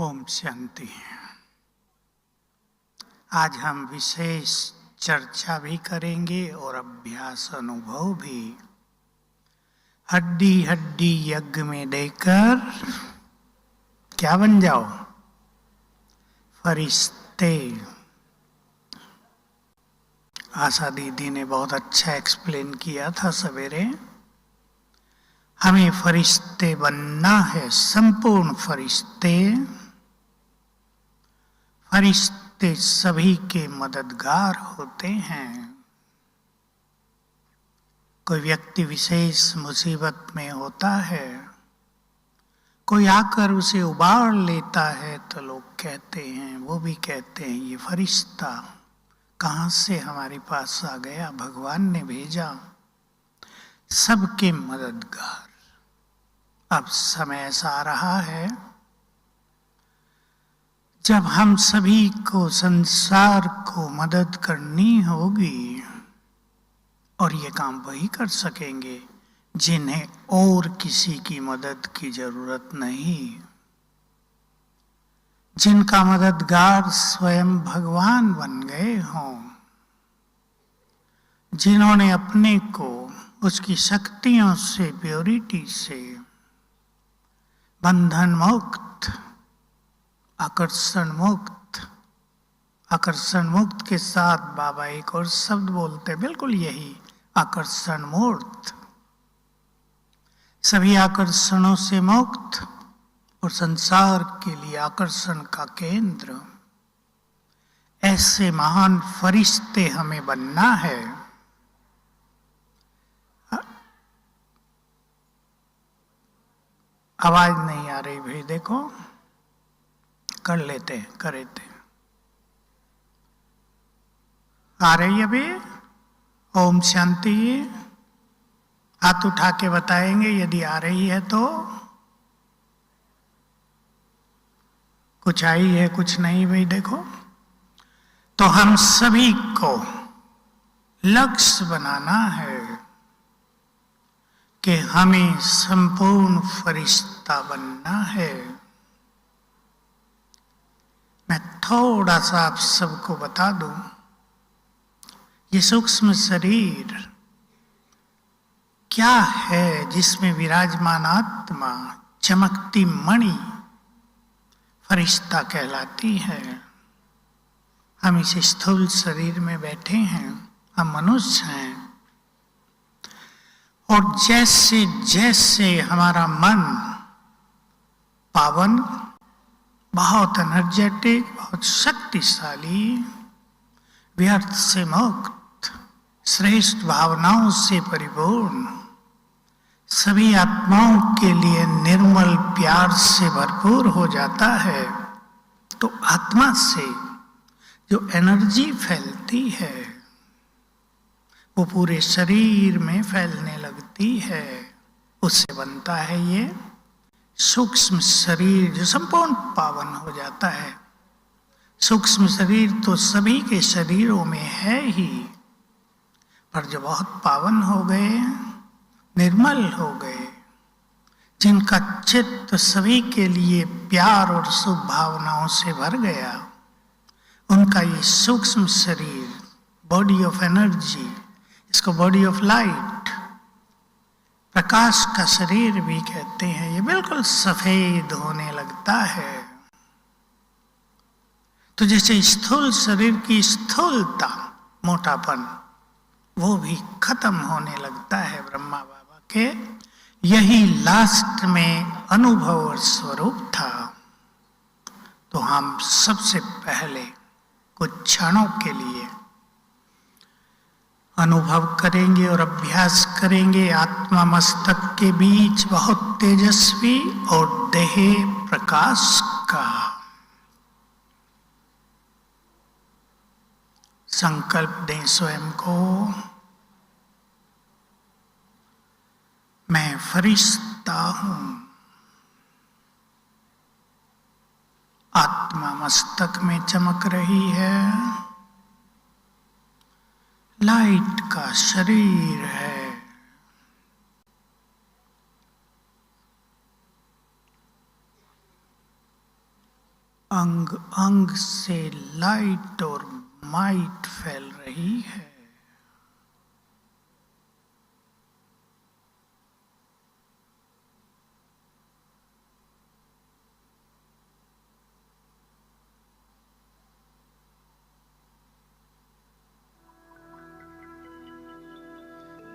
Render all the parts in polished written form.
ओम शांति। आज हम विशेष चर्चा भी करेंगे और अभ्यास अनुभव भी। हड्डी हड्डी यज्ञ में देकर क्या बन जाओ? फरिश्ते। आशा दीदी ने बहुत अच्छा एक्सप्लेन किया था सवेरे। हमें फरिश्ते बनना है, संपूर्ण फरिश्ते। फरिश्ते सभी के मददगार होते हैं। कोई व्यक्ति विशेष मुसीबत में होता है, कोई आकर उसे उबार लेता है, तो लोग कहते हैं, वो भी कहते हैं, ये फरिश्ता कहाँ से हमारे पास आ गया, भगवान ने भेजा। सबके मददगार। अब समय ऐसा आ रहा है जब हम सभी को, संसार को मदद करनी होगी, और ये काम वही कर सकेंगे जिन्हें और किसी की मदद की जरूरत नहीं, जिनका मददगार स्वयं भगवान बन गए हों, जिन्होंने अपने को उसकी शक्तियों से, प्योरिटी से बंधन मुक्त, आकर्षण मुक्त के साथ बाबा एक और शब्द बोलते, बिल्कुल यही, आकर्षण मूर्त। सभी आकर्षणों से मुक्त और संसार के लिए आकर्षण का केंद्र। ऐसे महान फरिश्ते हमें बनना है। आवाज नहीं आ रही भाई, देखो कर लेते हैं, करेते आ रही है अभी? ओम शांति। हाथ उठा के बताएंगे यदि आ रही है तो। कुछ आई है, कुछ नहीं भाई, देखो। तो हम सभी को लक्ष्य बनाना है कि हमें संपूर्ण फरिश्ता बनना है। मैं थोड़ा सा आप सबको बता दूं, ये सूक्ष्म शरीर क्या है जिसमें विराजमान आत्मा, चमकती मणि फरिश्ता कहलाती है। हम इस स्थूल शरीर में बैठे हैं, हम मनुष्य हैं, और जैसे जैसे हमारा मन पावन, बहुत एनर्जेटिक, बहुत शक्तिशाली, व्यर्थ से मुक्त, श्रेष्ठ भावनाओं से परिपूर्ण, सभी आत्माओं के लिए निर्मल प्यार से भरपूर हो जाता है, तो आत्मा से जो एनर्जी फैलती है वो पूरे शरीर में फैलने लगती है। उससे बनता है ये सूक्ष्म शरीर जो संपूर्ण पावन हो जाता है। सूक्ष्म शरीर तो सभी के शरीरों में है ही, पर जो बहुत पावन हो गए, निर्मल हो गए, जिनका चित्त सभी के लिए प्यार और शुभ भावनाओं से भर गया, उनका ये सूक्ष्म शरीर, बॉडी ऑफ एनर्जी, इसको बॉडी ऑफ लाइट, प्रकाश का शरीर भी कहते हैं, ये बिल्कुल सफेद होने लगता है। तो जैसे स्थूल शरीर की स्थूलता, मोटापन, वो भी खत्म होने लगता है ब्रह्मा बाबा के। यही लास्ट में अनुभव और स्वरूप था। तो हम सबसे पहले कुछ क्षणों के लिए अनुभव करेंगे और अभ्यास करेंगे आत्मा मस्तक के बीच बहुत तेजस्वी और देह प्रकाश का। संकल्प दें स्वयं को, मैं फरिश्ता हूं। आत्मा मस्तक में चमक रही है, लाइट का शरीर है। अंग अंग से लाइट और माइट फैल रही है।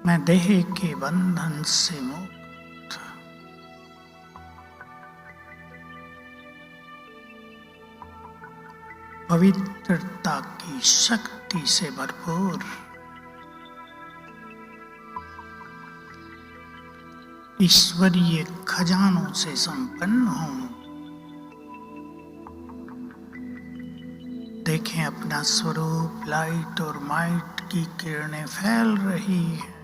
मैं देह के बंधन से मुक्त, पवित्रता की शक्ति से भरपूर, ईश्वरीय खजानों से संपन्न हूं। देखें अपना स्वरूप, लाइट और माइट की किरणें फैल रही है।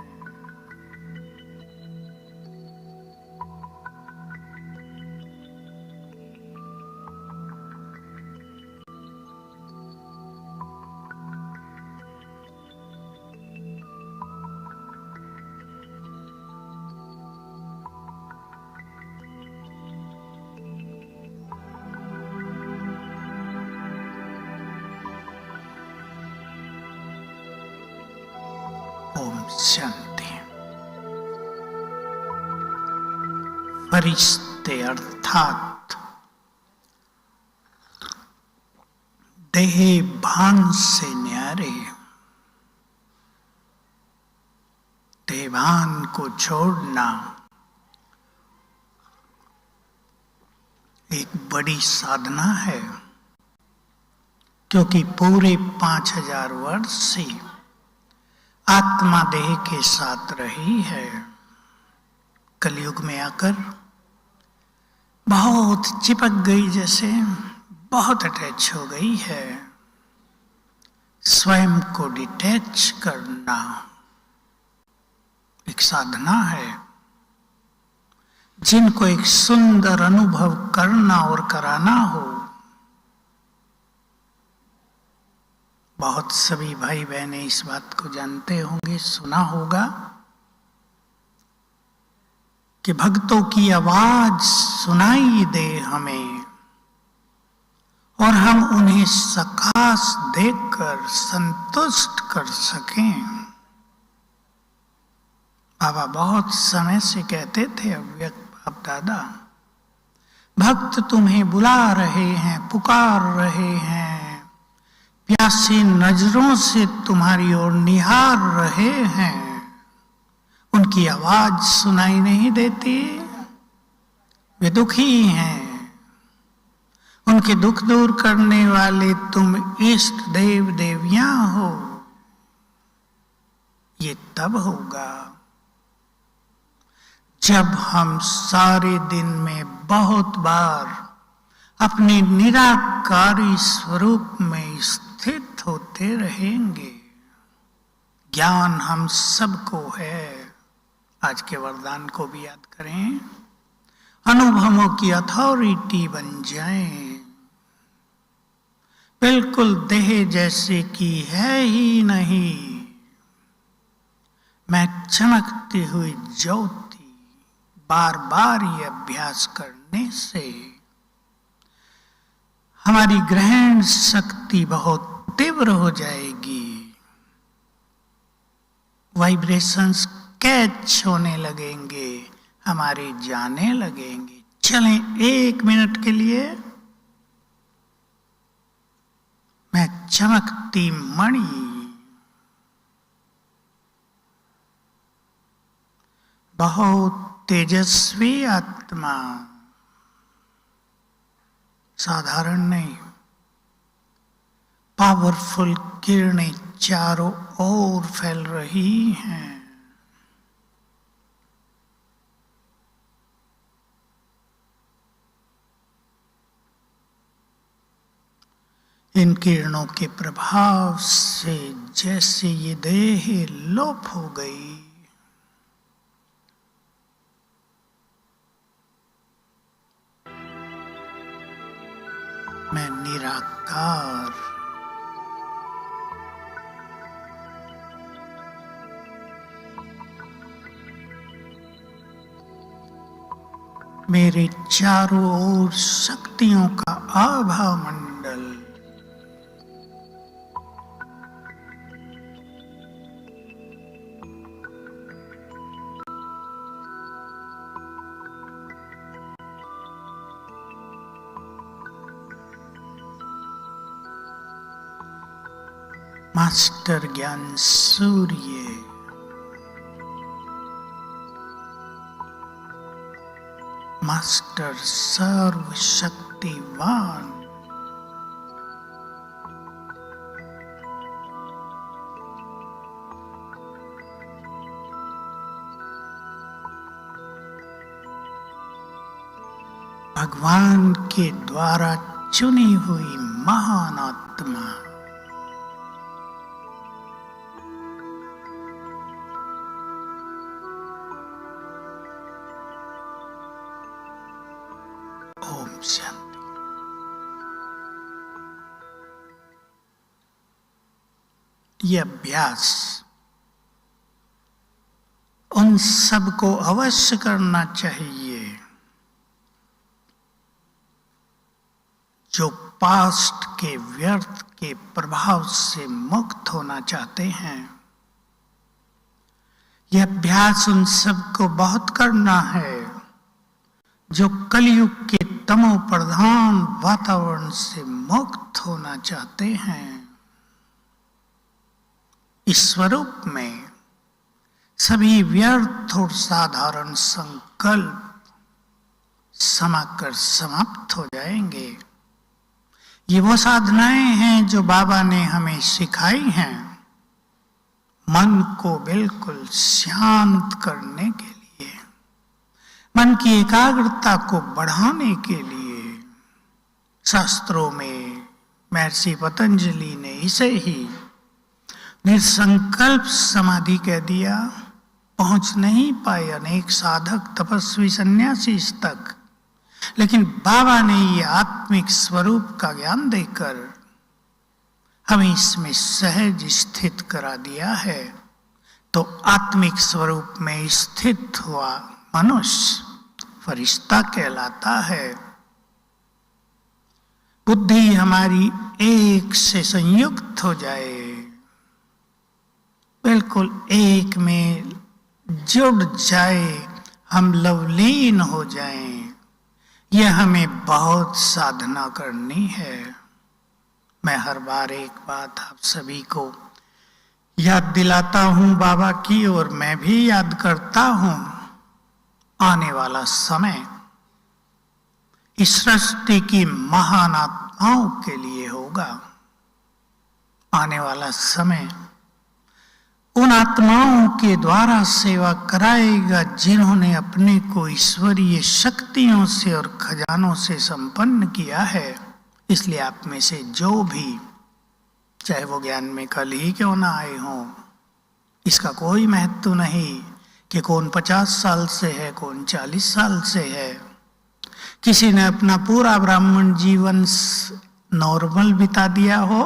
ओम शांति। फरिश्ते अर्थात देह भान से न्यारे, देवान को छोड़ना एक बड़ी साधना है, क्योंकि पूरे 5000 वर्ष से आत्मा देह के साथ रही है। कलयुग में आकर बहुत चिपक गई, जैसे बहुत अटैच हो गई है। स्वयं को डिटैच करना एक साधना है। जिनको एक सुंदर अनुभव करना और कराना हो, बहुत सभी भाई बहनें इस बात को जानते होंगे, सुना होगा कि भक्तों की आवाज सुनाई दे हमें और हम उन्हें सकाश देखकर संतुष्ट कर सकें। बाबा बहुत समय से कहते थे, अव्यक्त बाप दादा, भक्त तुम्हें बुला रहे हैं, पुकार रहे हैं, प्यासी नजरों से तुम्हारी ओर निहार रहे हैं। उनकी आवाज सुनाई नहीं देती, वे दुखी हैं। उनके दुख दूर करने वाले तुम इष्ट देव देवियां हो। ये तब होगा जब हम सारे दिन में बहुत बार अपने निराकारी स्वरूप में स्थित होते रहेंगे। ज्ञान हम सबको है। आज के वरदान को भी याद करें, अनुभवों की अथॉरिटी बन जाएं। बिल्कुल देह जैसे कि है ही नहीं। मैं चमकती हुई ज्योति। बार बार ये अभ्यास करने से हमारी ग्रहण शक्ति बहुत तीव्र हो जाएगी। वाइब्रेशंस कैच होने लगेंगे, हमारे जाने लगेंगे। चलें 1 मिनट के लिए मैं चमकती मणि, बहुत तेजस्वी आत्मा, साधारण नहीं, पावरफुल किरणें चारों ओर फैल रही हैं। इन किरणों के प्रभाव से जैसे ये देह लोप हो गई, मैं निराकार, मेरे चारों ओर शक्तियों का आभा मंडल। मास्टर ज्ञान सूर्य, मास्टर सर्वशक्तिवान, भगवान के द्वारा चुनी हुई महान आत्मा, ओम शांति। ये अभ्यास उन सबको अवश्य करना चाहिए जो पास्ट के व्यर्थ के प्रभाव से मुक्त होना चाहते हैं। यह अभ्यास उन सबको बहुत करना है जो कलयुग के तमो प्रधान वातावरण से मुक्त होना चाहते हैं। इस स्वरूप में सभी व्यर्थ और साधारण संकल्प समाकर समाप्त हो जाएंगे। ये वो साधनाएं हैं जो बाबा ने हमें सिखाई हैं, मन को बिल्कुल शांत करने के लिए, मन की एकाग्रता को बढ़ाने के लिए। शास्त्रों में महर्षि पतंजलि ने इसे ही निर्संकल्प समाधि कह दिया। पहुंच नहीं पाए अनेक साधक तपस्वी सन्यासी इस तक, लेकिन बाबा ने ये आत्मिक स्वरूप का ज्ञान देकर हमें इसमें सहज स्थित करा दिया है। तो आत्मिक स्वरूप में स्थित हुआ मनुष्य फरिश्ता कहलाता है। बुद्धि हमारी एक से संयुक्त हो जाए, बिल्कुल एक में जुड़ जाए, हम लवलीन हो जाएं। यह हमें बहुत साधना करनी है। मैं हर बार एक बात आप सभी को याद दिलाता हूं बाबा की, और मैं भी याद करता हूं। आने वाला समय इस सृष्टि की महान आत्माओं के लिए होगा। आने वाला समय उन आत्माओं के द्वारा सेवा कराएगा जिन्होंने अपने को ईश्वरीय शक्तियों से और खजानों से संपन्न किया है। इसलिए आप में से जो भी, चाहे वो ज्ञान में कल ही क्यों ना आए हों, इसका कोई महत्व नहीं कि कौन 50 साल से है, कौन 40 साल से है। किसी ने अपना पूरा ब्राह्मण जीवन नॉर्मल बिता दिया हो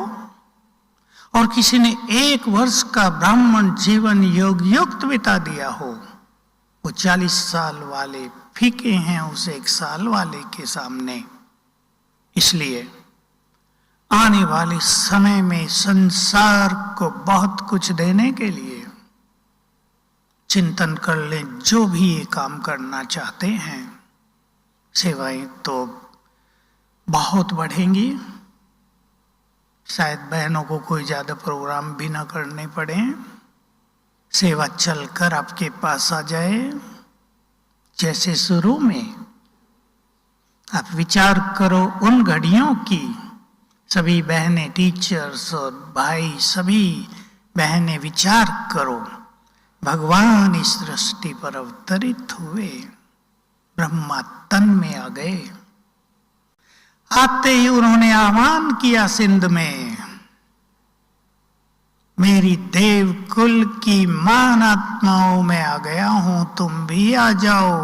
और किसी ने 1 वर्ष का ब्राह्मण जीवन योग युक्त बिता दिया हो। वो 40 साल वाले फीके हैं उस 1 साल वाले के सामने। इसलिए आने वाले समय में संसार को बहुत कुछ देने के लिए चिंतन कर लें। जो भी ये काम करना चाहते हैं, सेवाएं तो बहुत बढ़ेंगी। शायद बहनों को कोई ज्यादा प्रोग्राम भी ना करने पड़े, सेवा चलकर आपके पास आ जाए। जैसे शुरू में आप विचार करो उन घड़ियों की, सभी बहनें, टीचर्स और भाई, सभी बहनें विचार करो, भगवान इस सृष्टि पर अवतरित हुए, ब्रह्मा तन में आ गए। आते ही उन्होंने आह्वान किया सिंध में, मेरी देव कुल की मान आत्माओं में आ गया हूं, तुम भी आ जाओ।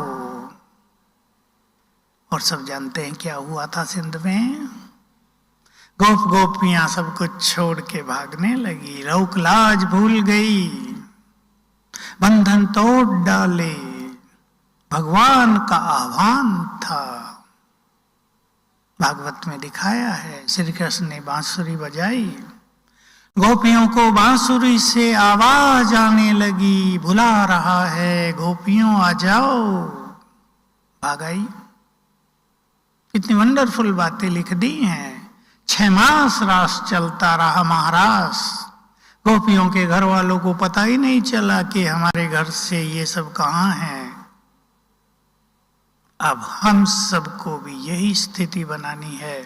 और सब जानते हैं क्या हुआ था सिंध में। गोप गोपियां सब कुछ छोड़ के भागने लगी, रौक लाज भूल गई, बंधन तोड़ डाले। भगवान का आह्वान था, भागवत में दिखाया है। श्री कृष्ण ने बांसुरी बजाई, गोपियों को बांसुरी से आवाज आने लगी, बुला रहा है, गोपियों आ जाओ। भाग आई। कितनी वंडरफुल बातें लिख दी हैं। 6 मास रास चलता रहा महारास, गोपियों के घर वालों को पता ही नहीं चला कि हमारे घर से ये सब कहाँ है। अब हम सबको भी यही स्थिति बनानी है।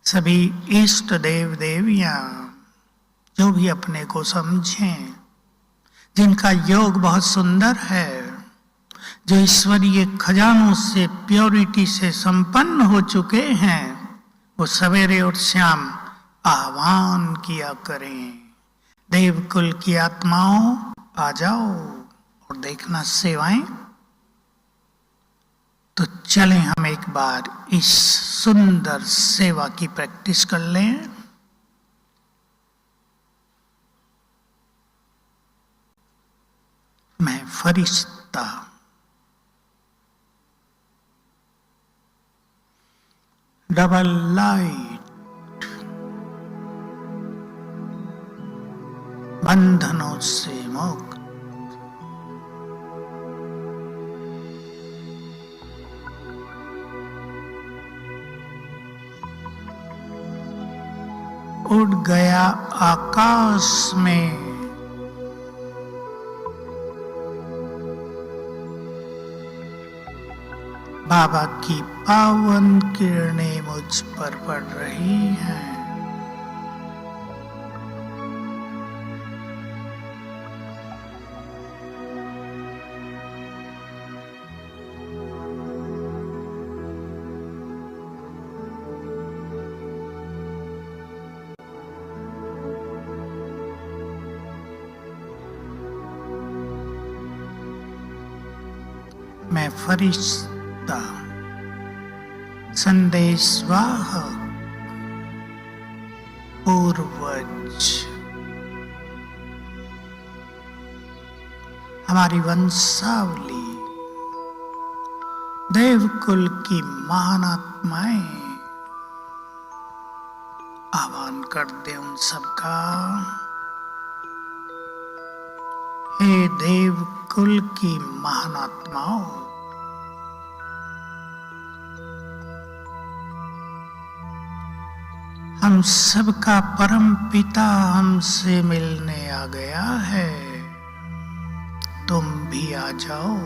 सभी इष्ट देव देवियां जो भी अपने को समझें, जिनका योग बहुत सुंदर है, जो ईश्वरीय खजानों से प्योरिटी से संपन्न हो चुके हैं, वो सवेरे और शाम आह्वान किया करें, देवकुल की आत्माओं आ जाओ और देखना सेवाएं। तो चलें हम एक बार इस सुंदर सेवा की प्रैक्टिस कर लें। मैं फरिश्ता, डबल लाइट, बंधनों से मुक्त, उड़ गया आकाश में, बाबा की पावन किरणें मुझ पर पड़ रही हैं। मैं फरिश्ता, संदेशवाहक, पूर्वज, हमारी वंशावली, देवकुल की महान आत्माएं, आह्वान कर दे उन सबका। हे देवकुल की महान आत्माओं, हम सबका परम पिता हमसे मिलने आ गया है, तुम भी आ जाओ।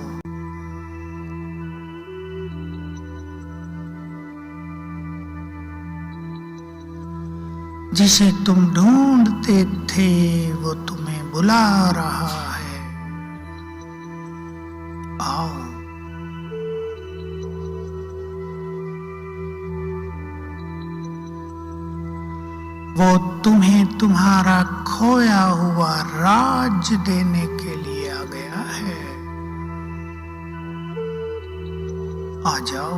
जिसे तुम ढूंढते थे वो तुम्हें बुला रहा है, आओ। वो तुम्हें तुम्हारा खोया हुआ राज देने के लिए आ गया है, आ जाओ।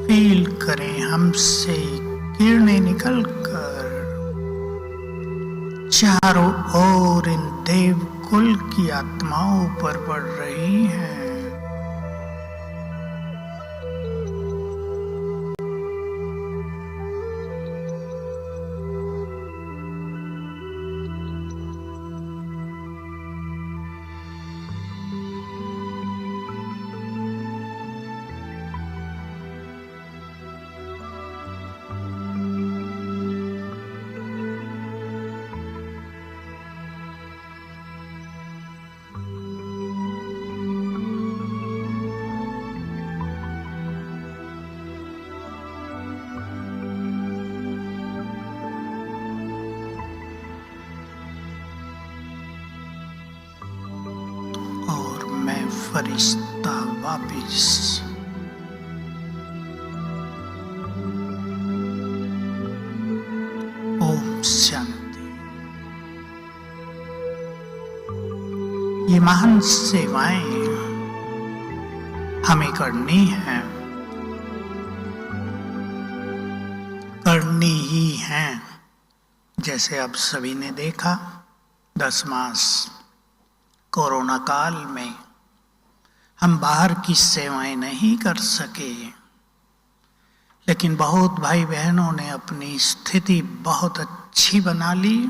फील करें हमसे किरणें निकलकर चारों ओर इन देवकुल की आत्माओं पर पड़ रही हैं। फरिश्ता वापिस। ओम शांति। ये महान सेवाएं हमें करनी है, करनी करनी ही हैं। जैसे अब सभी ने देखा 10 मास कोरोना काल में हम बाहर की सेवाएं नहीं कर सके, लेकिन बहुत भाई बहनों ने अपनी स्थिति बहुत अच्छी बना ली।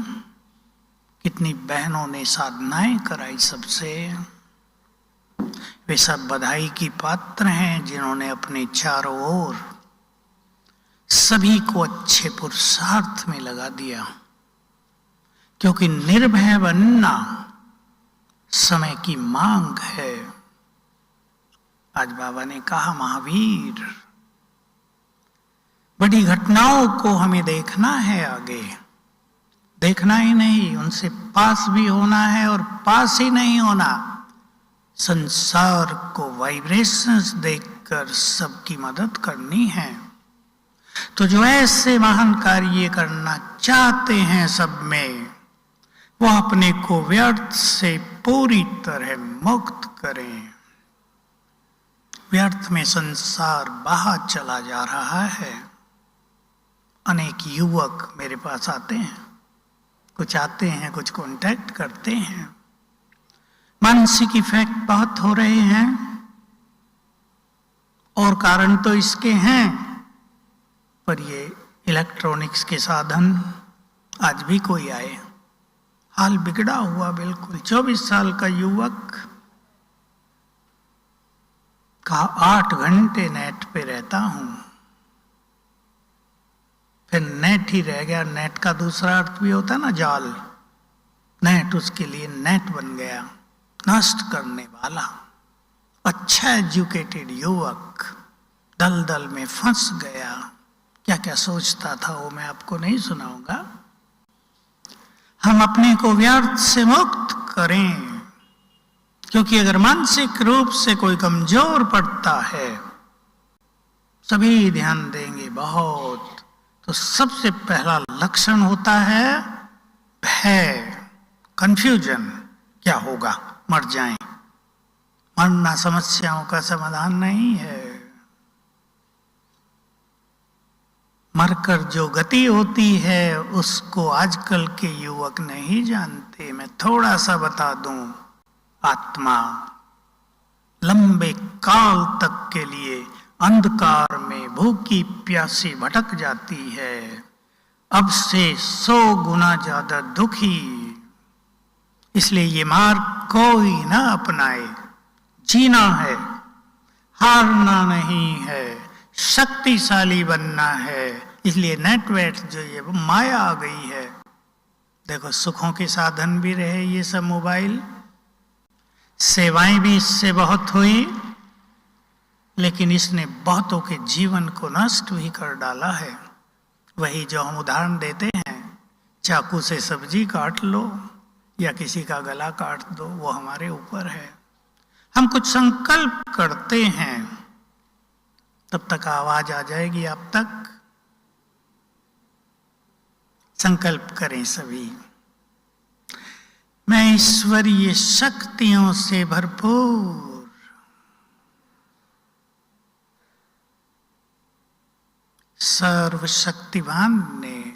कितनी बहनों ने साधनाएं कराई सबसे। वे सब बधाई की पात्र हैं जिन्होंने अपने चारों ओर सभी को अच्छे पुरुषार्थ में लगा दिया, क्योंकि निर्भय बनना समय की मांग है। आज बाबा ने कहा महावीर, बड़ी घटनाओं को हमें देखना है, आगे देखना ही नहीं, उनसे पास भी होना है और पास ही नहीं होना। संसार को वाइब्रेशंस देखकर सबकी मदद करनी है। तो जो ऐसे महान कार्य करना चाहते हैं सब में, वो अपने को व्यर्थ से पूरी तरह मुक्त करें। व्यर्थ में संसार बाहर चला जा रहा है। अनेक युवक मेरे पास आते हैं, कुछ आते हैं, कुछ कांटेक्ट करते हैं। मानसिक इफेक्ट बहुत हो रहे हैं और कारण तो इसके हैं, पर ये इलेक्ट्रॉनिक्स के साधन, आज भी कोई आए, हाल बिगड़ा हुआ बिल्कुल। 24 साल का युवक कहा 8 घंटे नेट पे रहता हूं, फिर नेट ही रह गया। नेट का दूसरा अर्थ भी होता है ना, जाल। नेट उसके लिए नेट बन गया, नष्ट करने वाला। अच्छा एजुकेटेड युवक दलदल में फंस गया। क्या क्या सोचता था वो मैं आपको नहीं सुनाऊंगा। हम अपने को व्यर्थ से मुक्त करें, क्योंकि अगर मानसिक रूप से कोई कमजोर पड़ता है, सभी ध्यान देंगे बहुत, तो सबसे पहला लक्षण होता है भय, कंफ्यूजन। क्या होगा, मर जाएं। मरना समस्याओं का समाधान नहीं है। मरकर जो गति होती है उसको आजकल के युवक नहीं जानते। मैं थोड़ा सा बता दूं। आत्मा लंबे काल तक के लिए अंधकार में भूखी प्यासी भटक जाती है, अब से 100 गुना ज्यादा दुखी। इसलिए ये मार्ग कोई ना अपनाए। जीना है, हारना नहीं है, शक्तिशाली बनना है। इसलिए नेटवर्क जो ये माया आ गई है। देखो, सुखों के साधन भी रहे ये सब मोबाइल, सेवाएं भी इससे बहुत हुई, लेकिन इसने बहुतों के जीवन को नष्ट भी कर डाला है। वही जो हम उदाहरण देते हैं, चाकू से सब्जी काट लो या किसी का गला काट दो, वो हमारे ऊपर है। हम कुछ संकल्प करते हैं, तब तक आवाज आ जाएगी आप तक। संकल्प करें सभी, मैं ईश्वरीय शक्तियों से भरपूर सर्वशक्तिवान ने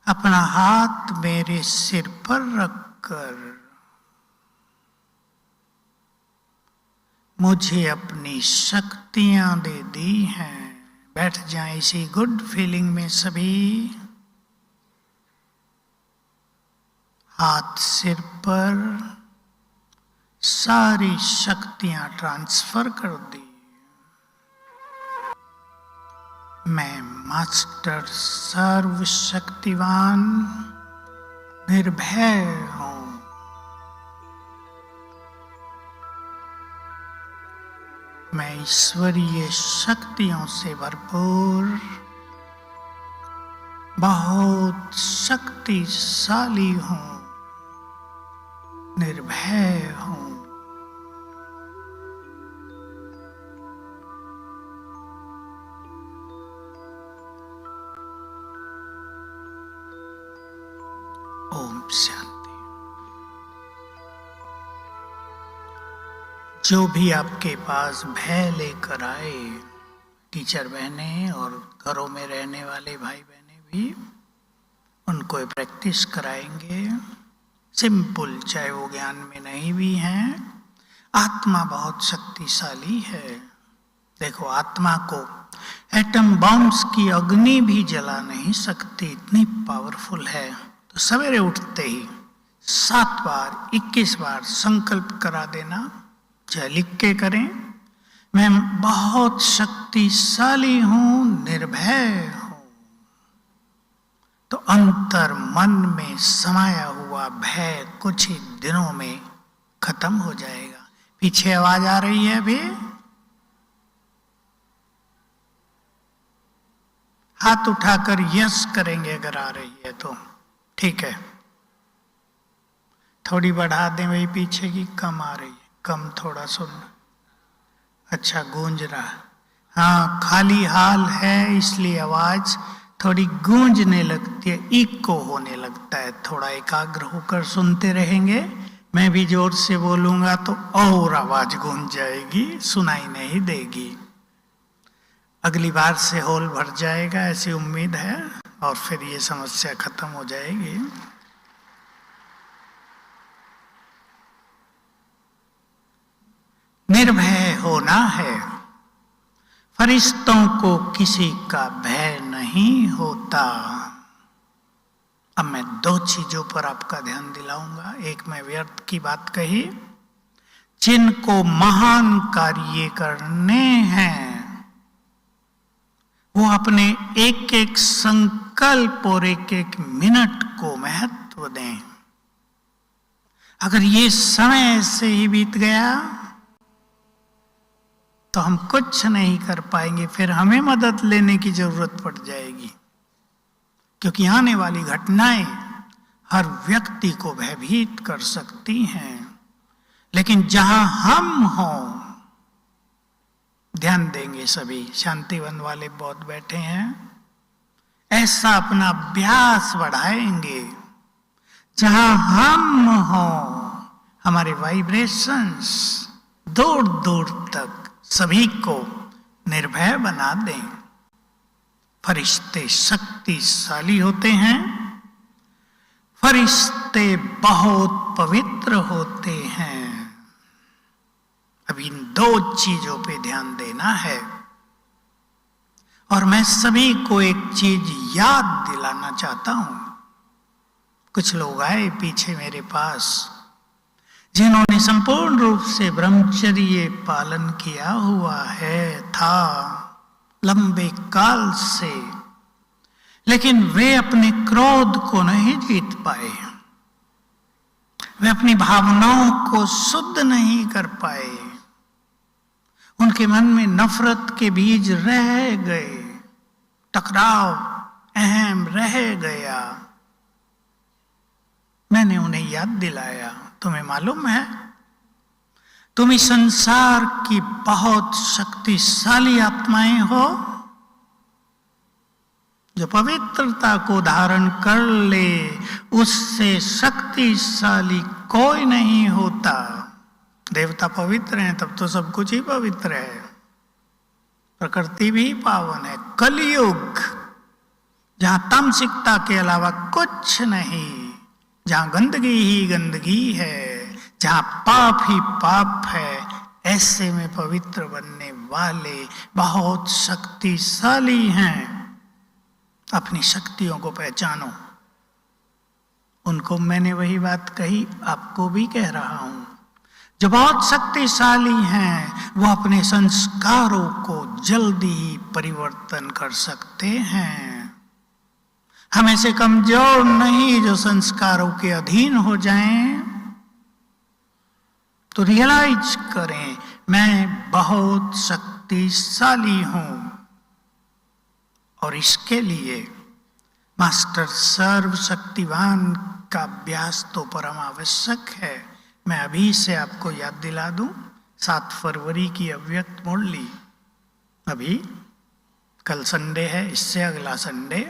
अपना हाथ मेरे सिर पर रखकर मुझे अपनी शक्तियां दे दी हैं। बैठ जाएं इसी गुड फीलिंग में सभी। हाथ सिर पर, सारी शक्तियां ट्रांसफर कर दी। मैं मास्टर सर्वशक्तिवान निर्भय हूं। मैं ईश्वरीय शक्तियों से भरपूर बहुत शक्तिशाली हूं, निर्भय हूं। ओम शांति। जो भी आपके पास भय लेकर आए, टीचर बहनें और घरों में रहने वाले भाई बहनें भी उनको ये प्रैक्टिस कराएंगे। सिंपल, चाहे वो ज्ञान में नहीं भी हैं। आत्मा बहुत शक्तिशाली है। देखो, आत्मा को एटम बॉम्ब्स की अग्नि भी जला नहीं सकती, इतनी पावरफुल है। तो सवेरे उठते ही 7 बार 21 बार संकल्प करा देना, चाहे लिख के करें, मैं बहुत शक्तिशाली हूं, निर्भय हूं। तो अंतर मन में समाया हुआ भय कुछ ही दिनों में खत्म हो जाएगा। पीछे आवाज आ रही है अभी? हाथ उठाकर यस करेंगे अगर आ रही है तो। ठीक है, थोड़ी बढ़ा दें, वही पीछे की कम आ रही है, कम थोड़ा सुन। अच्छा, गूंज रहा। हाँ, खाली हाल है इसलिए आवाज थोड़ी गूंजने लगती है, इको होने लगता है। थोड़ा एकाग्र होकर सुनते रहेंगे। मैं भी जोर से बोलूंगा तो और आवाज गूंज जाएगी, सुनाई नहीं देगी। अगली बार से हॉल भर जाएगा ऐसी उम्मीद है, और फिर ये समस्या खत्म हो जाएगी। निर्भय होना है। फरिश्तों को किसी का भय नहीं होता। अब मैं 2 चीजों पर आपका ध्यान दिलाऊंगा। एक, मैं व्यर्थ की बात कही, जिनको महान कार्य करने हैं वो अपने एक एक संकल्प और एक एक मिनट को महत्व दें। अगर ये समय ऐसे ही बीत गया तो हम कुछ नहीं कर पाएंगे, फिर हमें मदद लेने की जरूरत पड़ जाएगी। क्योंकि आने वाली घटनाएं हर व्यक्ति को भयभीत कर सकती हैं। लेकिन जहां हम हों, ध्यान देंगे सभी, शांतिवन वाले बहुत बैठे हैं, ऐसा अपना अभ्यास बढ़ाएंगे। जहां हम हों, हमारे वाइब्रेशंस दूर दूर तक सभी को निर्भय बना दें। फरिश्ते शक्तिशाली होते हैं, फरिश्ते बहुत पवित्र होते हैं। अब इन 2 चीजों पे ध्यान देना है। और मैं सभी को एक चीज याद दिलाना चाहता हूं। कुछ लोग आए पीछे मेरे पास जिन्होंने संपूर्ण रूप से ब्रह्मचर्य पालन किया हुआ था लंबे काल से, लेकिन वे अपने क्रोध को नहीं जीत पाए, वे अपनी भावनाओं को शुद्ध नहीं कर पाए। उनके मन में नफरत के बीज रह गए, टकराव अहम रह गया। मैंने उन्हें याद दिलाया, तुम्हें मालूम है तुम इस संसार की बहुत शक्तिशाली आत्माएं हो। जो पवित्रता को धारण कर ले उससे शक्तिशाली कोई नहीं होता। देवता पवित्र हैं तब तो सब कुछ ही पवित्र है, प्रकृति भी पावन है। कलयुग जहां तामसिकता के अलावा कुछ नहीं, जहां गंदगी ही गंदगी है, जहां पाप ही पाप है, ऐसे में पवित्र बनने वाले बहुत शक्तिशाली हैं। अपनी शक्तियों को पहचानो। उनको मैंने वही बात कही, आपको भी कह रहा हूं। जो बहुत शक्तिशाली हैं वो अपने संस्कारों को जल्दी ही परिवर्तन कर सकते हैं। हम ऐसे कमजोर नहीं जो संस्कारों के अधीन हो जाएं। तो रियलाइज करें, मैं बहुत शक्तिशाली हूं। और इसके लिए मास्टर सर्वशक्तिवान का अभ्यास तो परम आवश्यक है। मैं अभी से आपको याद दिला दूं, 7 फरवरी की अव्यक्त मुरली, अभी कल संडे है, इससे अगला संडे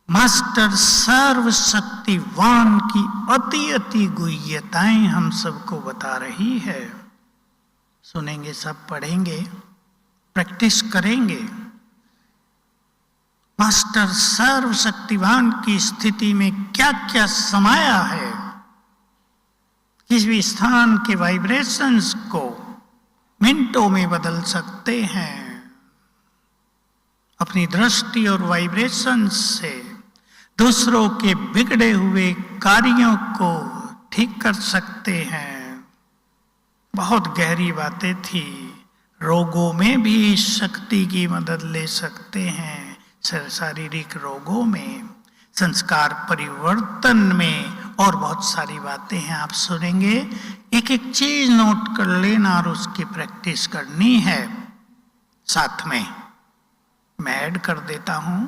मास्टर सर्वशक्तिवान की अति अति गुह्यताएं हम सबको बता रही है। सुनेंगे, सब पढ़ेंगे, प्रैक्टिस करेंगे। मास्टर सर्वशक्तिवान की स्थिति में क्या क्या समाया है, किसी भी स्थान के वाइब्रेशंस को मिनटों में बदल सकते हैं। अपनी दृष्टि और वाइब्रेशंस से दूसरों के बिगड़े हुए कार्यों को ठीक कर सकते हैं। बहुत गहरी बातें थी। रोगों में भी शक्ति की मदद ले सकते हैं, शारीरिक रोगों में, संस्कार परिवर्तन में, और बहुत सारी बातें हैं आप सुनेंगे। एक एक चीज नोट कर लेना और उसकी प्रैक्टिस करनी है। साथ में मैं ऐड कर देता हूं,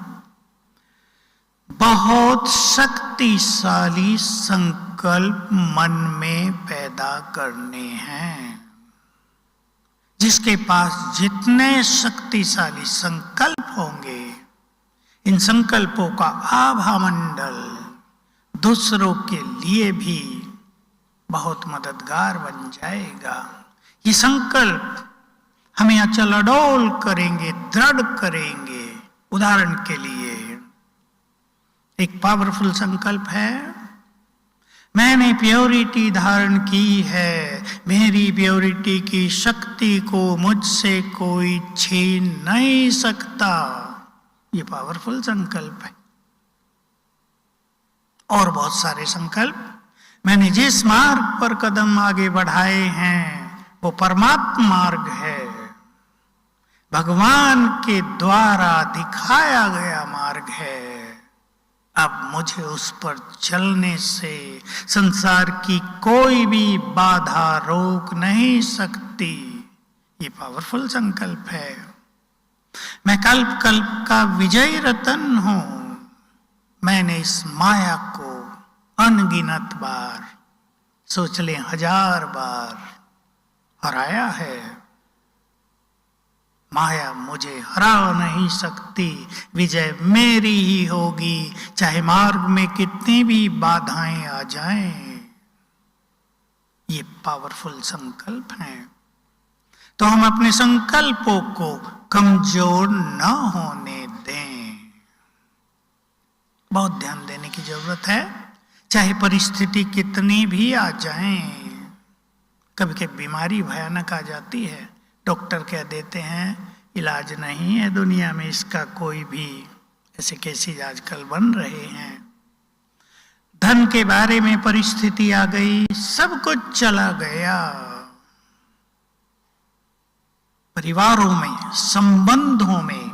बहुत शक्तिशाली संकल्प मन में पैदा करने हैं। जिसके पास जितने शक्तिशाली संकल्प होंगे, इन संकल्पों का आभा मंडल दूसरों के लिए भी बहुत मददगार बन जाएगा। ये संकल्प हमें अचल अडोल करेंगे, दृढ़ करेंगे। उदाहरण के लिए एक पावरफुल संकल्प है, मैंने प्योरिटी धारण की है, मेरी प्योरिटी की शक्ति को मुझसे कोई छीन नहीं सकता। ये पावरफुल संकल्प है। और बहुत सारे संकल्प, मैंने जिस मार्ग पर कदम आगे बढ़ाए हैं वो परमात्मा मार्ग है, भगवान के द्वारा दिखाया गया मार्ग है। अब मुझे उस पर चलने से संसार की कोई भी बाधा रोक नहीं सकती। ये पावरफुल संकल्प है। मैं कल्प कल्प का विजयी रतन हूं। मैंने इस माया को अनगिनत बार, सोच लें 1000 बार हराया है। माया मुझे हरा नहीं सकती, विजय मेरी ही होगी, चाहे मार्ग में कितनी भी बाधाएं आ जाएं। ये पावरफुल संकल्प हैं। तो हम अपने संकल्पों को कमजोर न होने दें। बहुत ध्यान देने की जरूरत है। चाहे परिस्थिति कितनी भी आ जाएं, कभी कभी बीमारी भयानक आ जाती है, डॉक्टर कह देते हैं इलाज नहीं है दुनिया में इसका कोई भी, ऐसे केसेज आजकल बन रहे हैं। धन के बारे में परिस्थिति आ गई, सब कुछ चला गया। परिवारों में, संबंधों में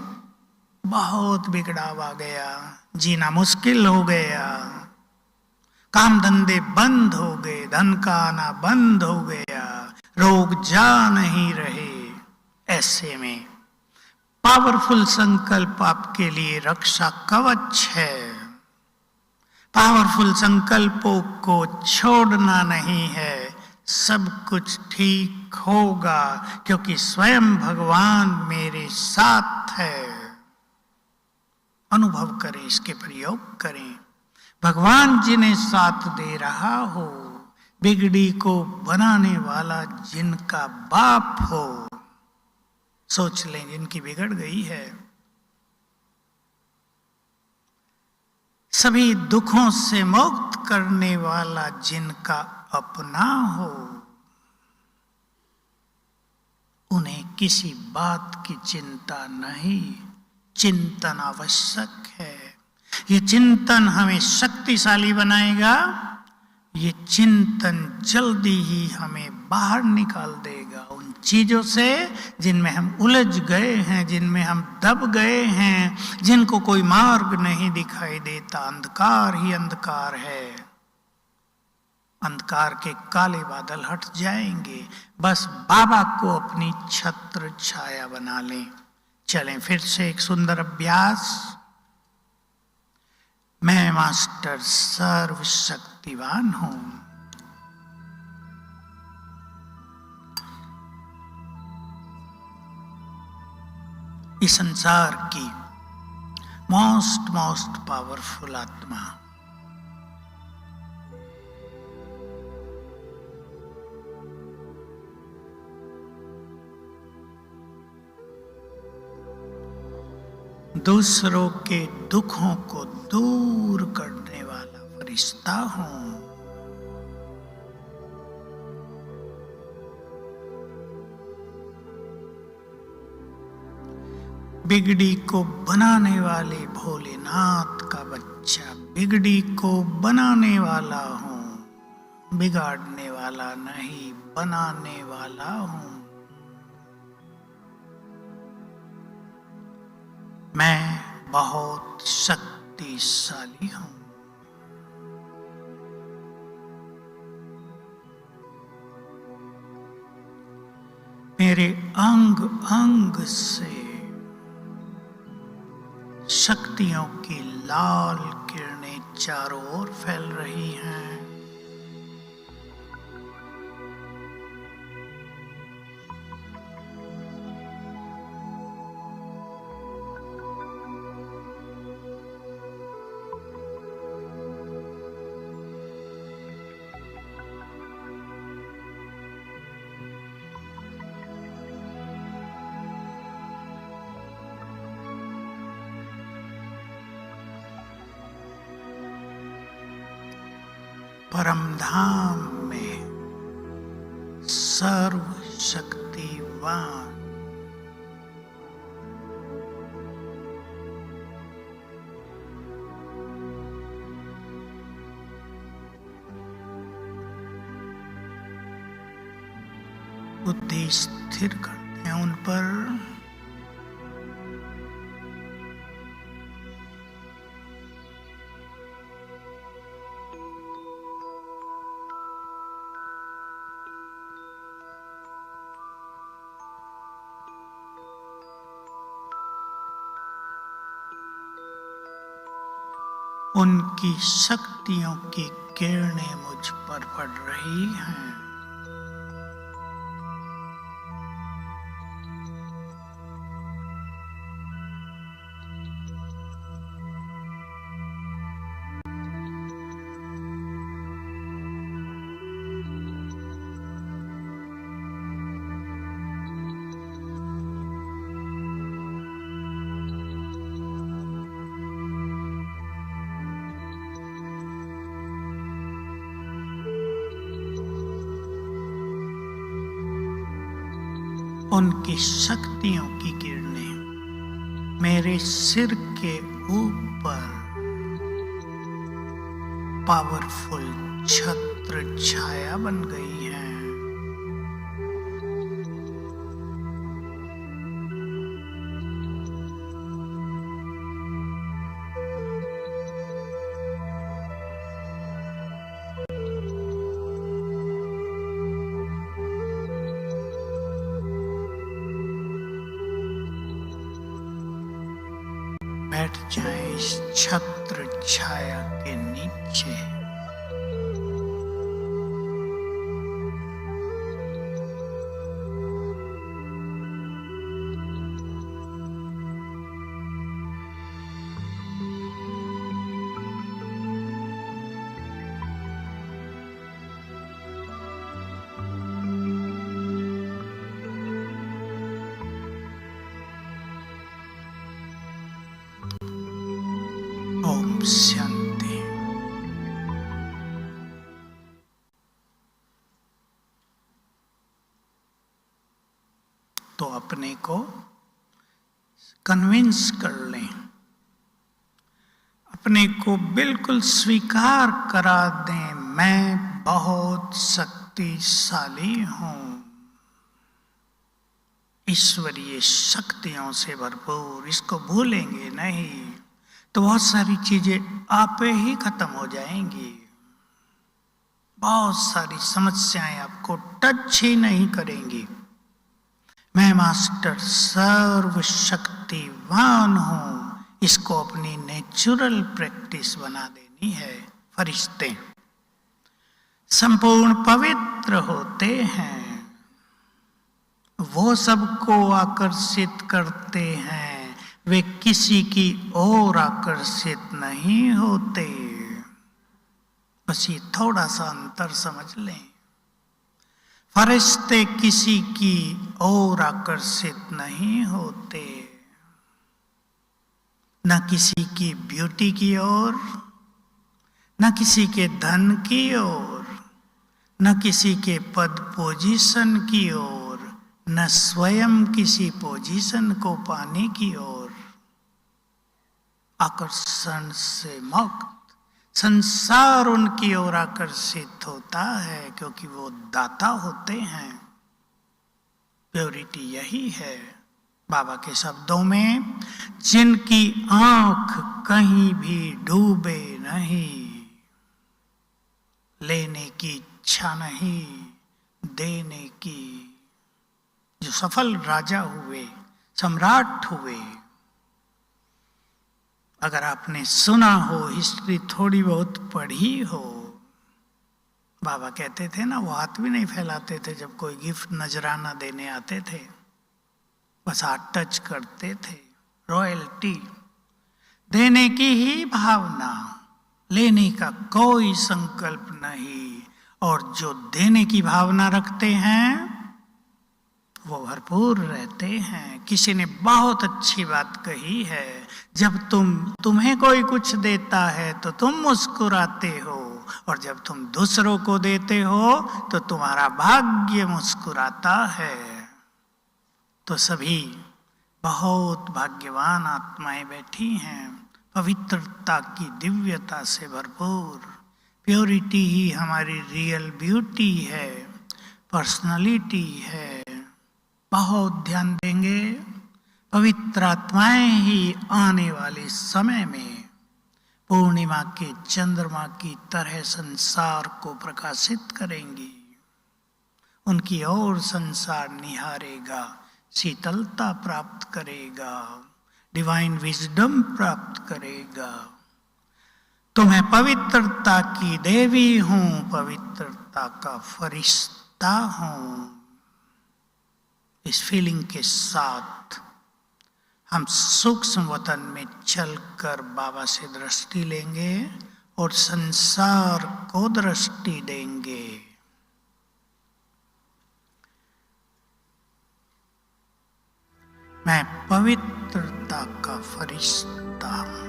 बहुत बिगड़ाव आ गया, जीना मुश्किल हो गया, काम धंधे बंद हो गए, धन का आना बंद हो गया, रोग जा नहीं रहे। ऐसे में पावरफुल संकल्प आपके लिए रक्षा कवच है। पावरफुल संकल्पों को छोड़ना नहीं है। सब कुछ ठीक होगा क्योंकि स्वयं भगवान मेरे साथ है। अनुभव करें, इसके प्रयोग करें। भगवान जिन्हें साथ दे रहा हो, बिगड़ी को बनाने वाला जिनका बाप हो, सोच लें जिनकी बिगड़ गई है, सभी दुखों से मुक्त करने वाला जिनका अपना हो, उन्हें किसी बात की चिंता नहीं, चिंतन आवश्यक है। ये चिंतन हमें शक्तिशाली बनाएगा। ये चिंतन जल्दी ही हमें बाहर निकाल देगा उन चीजों से जिनमें हम उलझ गए हैं, जिनमें हम दब गए हैं, जिनको कोई मार्ग नहीं दिखाई देता। अंधकार ही अंधकार है। अंधकार के काले बादल हट जाएंगे, बस बाबा को अपनी छत्र छाया बना लें। चलें फिर से एक सुंदर अभ्यास। मैं मास्टर सर्वशक्तिवान हूं। इस संसार की मोस्ट पावरफुल आत्मा, दूसरों के दुखों को दूर करने वाला फरिश्ता हूं। बिगड़ी को बनाने वाले भोलेनाथ का बच्चा बिगड़ी को बनाने वाला हूं, बिगाड़ने वाला नहीं, बनाने वाला हूं। मैं बहुत शक्तिशाली हूं। मेरे अंग अंग से शक्तियों की लाल किरणें चारों ओर फैल रही हैं। परमधाम में सर्वशक्तिवान बुद्धि स्थिर करते हैं उन पर। उनकी शक्तियों की किरणें मुझ पर पड़ रही हैं। उनकी शक्तियों की किरणें मेरे सिर के ऊपर पावरफुल छत्र छाया बन गई है। बैठ जाए इस छत्र छाया के नीचे। ओम शांति। तो अपने को कन्विंस कर लें, अपने को बिल्कुल स्वीकार करा दें, मैं बहुत शक्तिशाली हूं, ईश्वरीय शक्तियों से भरपूर। इसको भूलेंगे नहीं तो बहुत सारी चीजें आपे ही खत्म हो जाएंगी। बहुत सारी समस्याएं आपको टच ही नहीं करेंगी। मैं मास्टर सर्वशक्तिवान हूं, इसको अपनी नेचुरल प्रैक्टिस बना देनी है। फरिश्ते संपूर्ण पवित्र होते हैं, वो सबको आकर्षित करते हैं, वे किसी की ओर आकर्षित नहीं होते। बस ये थोड़ा सा अंतर समझ लें। फरिश्ते किसी की ओर आकर्षित नहीं होते, न किसी की ब्यूटी की ओर, न किसी के धन की ओर, न किसी के पद पोजीशन की ओर, न स्वयं किसी पोजीशन को पाने की ओर। आकर्षण से मुक्त संसार उनकी ओर आकर्षित होता है, क्योंकि वो दाता होते हैं। प्योरिटी यही है। बाबा के शब्दों में, जिनकी आंख कहीं भी डूबे नहीं, लेने की इच्छा नहीं, देने की। जो सफल राजा हुए, सम्राट हुए, अगर आपने सुना हो, हिस्ट्री थोड़ी बहुत पढ़ी हो, बाबा कहते थे ना, वो हाथ भी नहीं फैलाते थे जब कोई गिफ्ट नजराना देने आते थे, बस हाथ टच करते थे। रॉयल्टी, देने की ही भावना, लेने का कोई संकल्प नहीं। और जो देने की भावना रखते हैं वो भरपूर रहते हैं। किसी ने बहुत अच्छी बात कही है, जब तुम्हें कोई कुछ देता है तो तुम मुस्कुराते हो, और जब तुम दूसरों को देते हो तो तुम्हारा भाग्य मुस्कुराता है। तो सभी बहुत भाग्यवान आत्माएं बैठी हैं, पवित्रता की दिव्यता से भरपूर। प्योरिटी ही हमारी रियल ब्यूटी है, पर्सनालिटी है। बहुत ध्यान देंगे, पवित्र आत्माएं ही आने वाले समय में पूर्णिमा के चंद्रमा की तरह संसार को प्रकाशित करेंगी। उनकी ओर संसार निहारेगा, शीतलता प्राप्त करेगा, डिवाइन विजडम प्राप्त करेगा। तो मैं पवित्रता की देवी हूं, पवित्रता का फरिश्ता हूं। इस फीलिंग के साथ हम सूक्ष्म वतन में चलकर बाबा से दृष्टि लेंगे और संसार को दृष्टि देंगे। मैं पवित्रता का फरिश्ता हूं।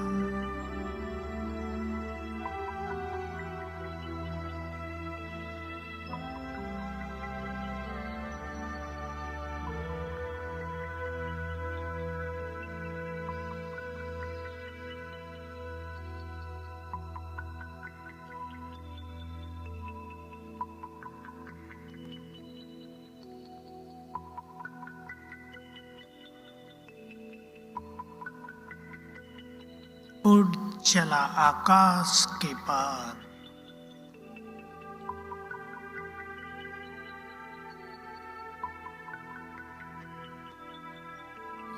उड़ चला आकाश के पार,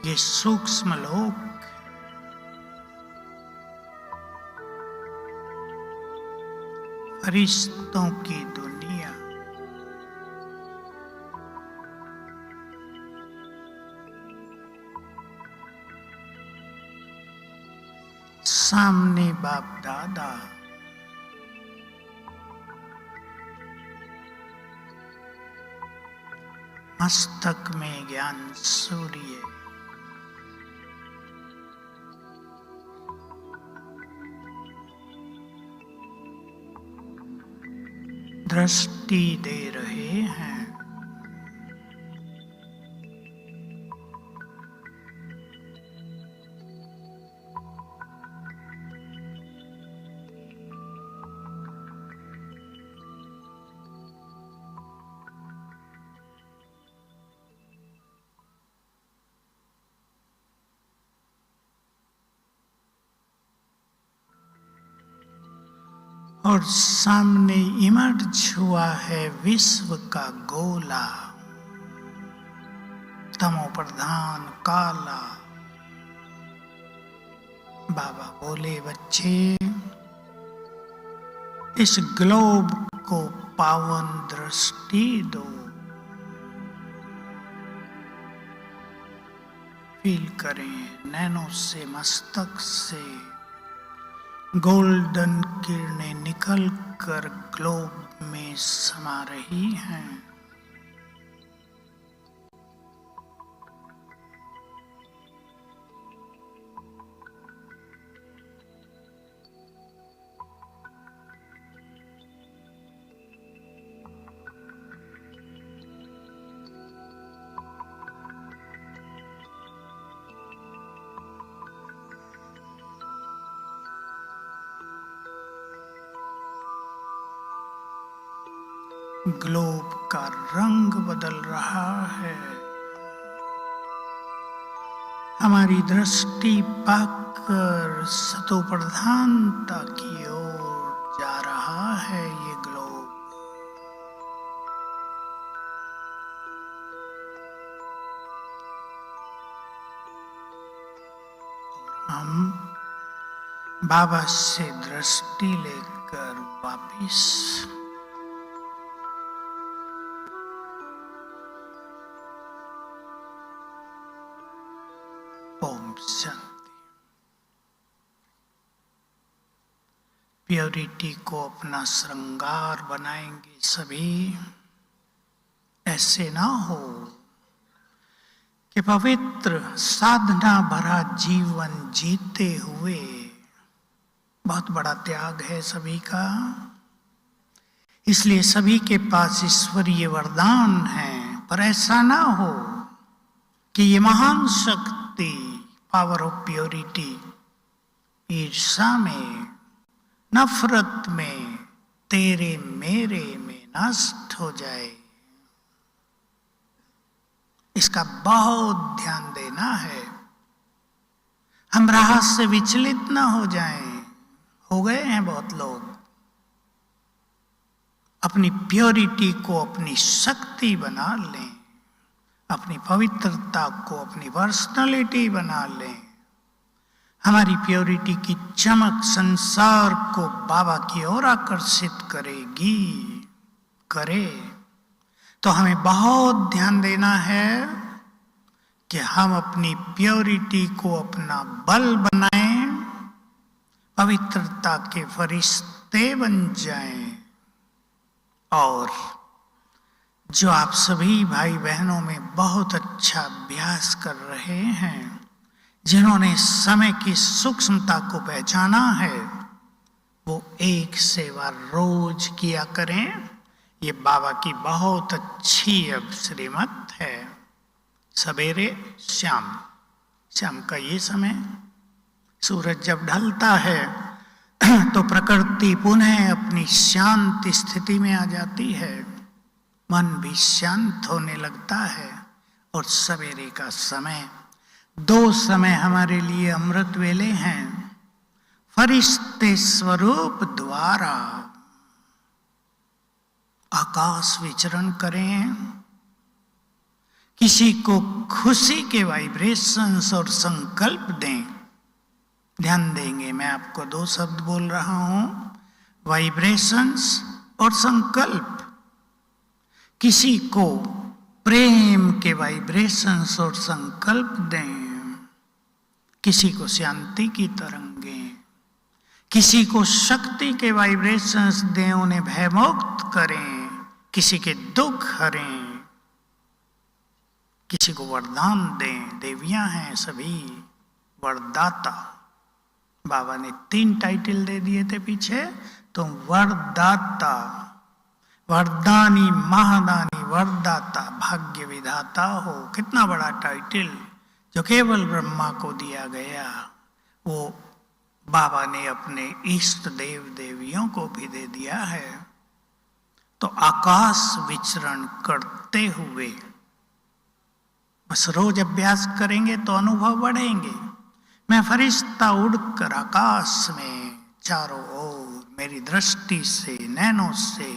ये सूक्ष्म लोक, फरिश्तों की दुनिया। सामने बाप दादा, मस्तक में ज्ञान सूर्य, दृष्टि दे रहे हैं। और सामने इमर्ज हुआ है विश्व का गोला, तमो प्रधान काला। बाबा बोले, बच्चे, इस ग्लोब को पावन दृष्टि दो। फील करें, नैनो से, मस्तक से गोल्डन किरणें निकल कर ग्लोब में समा रही हैं। ग्लोब का रंग बदल रहा है। हमारी दृष्टि पाकर सतो प्रधानता की ओर जा रहा है ये ग्लोब। हम बाबा से दृष्टि लेकर वापिस ओम शांति। प्योरिटी को अपना श्रृंगार बनाएंगे सभी। ऐसे ना हो कि पवित्र साधना भरा जीवन जीते हुए, बहुत बड़ा त्याग है सभी का, इसलिए सभी के पास ईश्वरीय वरदान है, पर ऐसा ना हो कि ये महान शक्ति पावर ऑफ प्योरिटी ईर्षा में, नफरत में, तेरे मेरे में नष्ट हो जाए। इसका बहुत ध्यान देना है। हम राह से विचलित ना हो जाएं। हो गए हैं बहुत लोग। अपनी प्योरिटी को अपनी शक्ति बना लें, अपनी पवित्रता को अपनी पर्सनालिटी बना लें। हमारी प्योरिटी की चमक संसार को बाबा की ओर आकर्षित करेगी। करे तो हमें बहुत ध्यान देना है कि हम अपनी प्योरिटी को अपना बल बनाएं, पवित्रता के फरिश्ते बन जाएं। और जो आप सभी भाई बहनों में बहुत अच्छा अभ्यास कर रहे हैं, जिन्होंने समय की सूक्ष्मता को पहचाना है, वो एक सेवा रोज किया करें। ये बाबा की बहुत अच्छी अब श्रीमत है। सवेरे शाम का ये समय, सूरज जब ढलता है तो प्रकृति पुनः अपनी शांत स्थिति में आ जाती है, मन भी शांत होने लगता है। और सवेरे का समय, दो समय हमारे लिए अमृत वेले हैं। फरिश्ते स्वरूप द्वारा आकाश विचरण करें, किसी को खुशी के वाइब्रेशंस और संकल्प दें। ध्यान देंगे, मैं आपको दो शब्द बोल रहा हूं, वाइब्रेशंस और संकल्प। किसी को प्रेम के वाइब्रेशंस और संकल्प दें, किसी को शांति की तरंगें, किसी को शक्ति के वाइब्रेशंस दें, उन्हें भयमुक्त करें, किसी के दुख हरें, किसी को वरदान दें। देवियां हैं सभी वरदाता। बाबा ने 3 टाइटल दे दिए थे पीछे, तो वरदाता, वरदानी, महादानी, वरदाता, भाग्य विधाता हो। कितना बड़ा टाइटल जो केवल ब्रह्मा को दिया गया, वो बाबा ने अपने इष्ट देव देवियों को भी दे दिया है। तो आकाश विचरण करते हुए बस रोज अभ्यास करेंगे तो अनुभव बढ़ेंगे। मैं फरिश्ता उड़कर आकाश में चारों ओर मेरी दृष्टि से, नैनों से,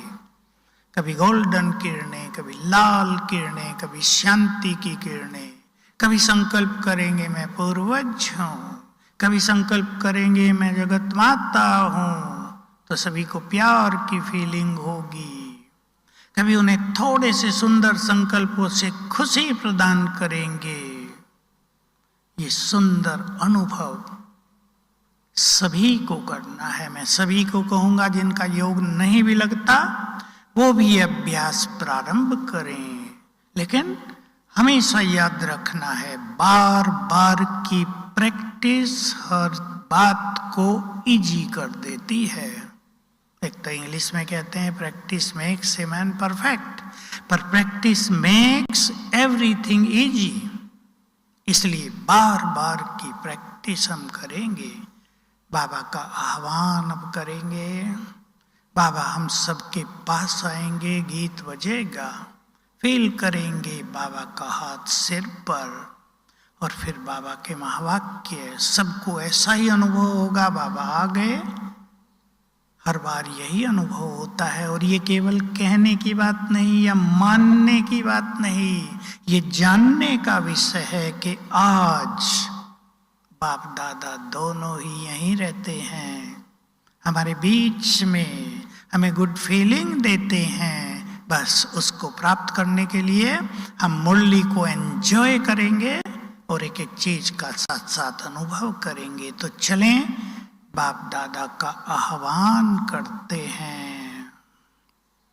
कभी गोल्डन किरणें, कभी लाल किरणें, कभी शांति की किरणें, कभी संकल्प करेंगे मैं पूर्वज हूं, कभी संकल्प करेंगे मैं जगत माता हूं, तो सभी को प्यार की फीलिंग होगी। कभी उन्हें थोड़े से सुंदर संकल्पों से खुशी प्रदान करेंगे। ये सुंदर अनुभव सभी को करना है। मैं सभी को कहूंगा, जिनका योग नहीं भी लगता वो भी अभ्यास प्रारंभ करें। लेकिन हमेशा याद रखना है, बार बार की प्रैक्टिस हर बात को इजी कर देती है। एक तो इंग्लिश में कहते हैं practice makes a man perfect, पर प्रैक्टिस मेक्स एवरीथिंग इजी। इसलिए बार बार की प्रैक्टिस हम करेंगे। बाबा का आह्वान अब करेंगे, बाबा हम सबके पास आएंगे, गीत बजेगा, फील करेंगे बाबा का हाथ सिर पर, और फिर बाबा के महावाक्य, सबको ऐसा ही अनुभव होगा बाबा आ गए। हर बार यही अनुभव होता है, और ये केवल कहने की बात नहीं या मानने की बात नहीं, ये जानने का विषय है कि आज बाप दादा दोनों ही यहीं रहते हैं, हमारे बीच में, हमें गुड फीलिंग देते हैं। बस उसको प्राप्त करने के लिए हम मुरली को एंजॉय करेंगे और एक एक चीज का साथ साथ अनुभव करेंगे। तो चलें बाप दादा का आह्वान करते